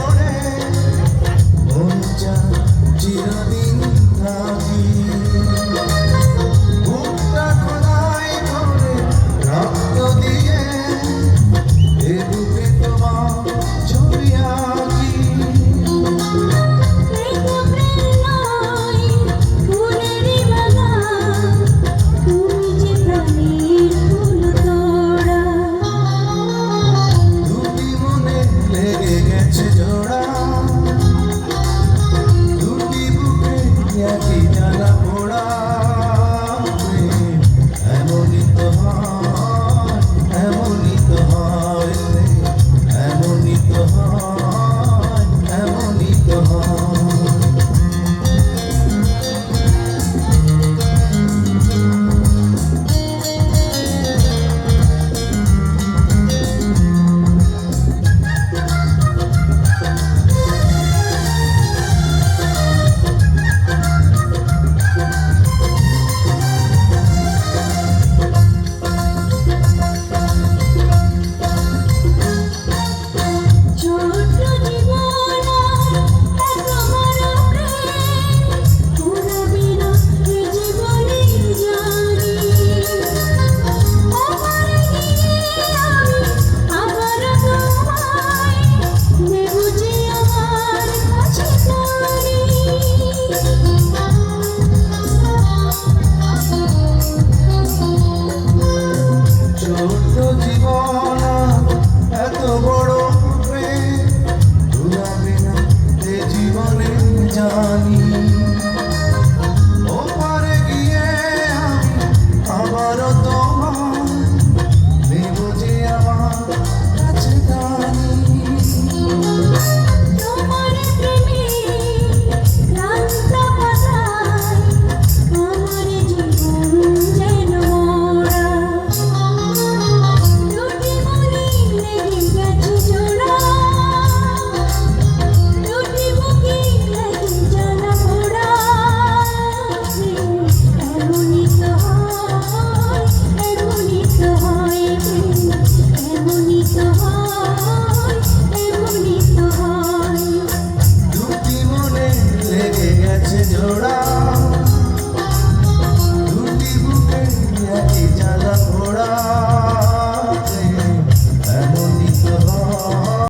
করে মন চায় চিরদিন থাকি বুকটা খোদাই করে রক্ত দিয়ে এ বুকে তোমার ছবি আঁকি লেগে গেছে জোড়া দুটি বুকে একই জ্বালা পোড়া এমনই তো হয় এমনই তো হয় এমনই তো হয় এমনই তো হয় ছোট্ট জীবন এত বড় প্রেম ভুলাবে না এ জীবনে জানি ওপারে গিয়ে আমি আবারও তোমার নেব যে আমার কাছে জানি জোড়া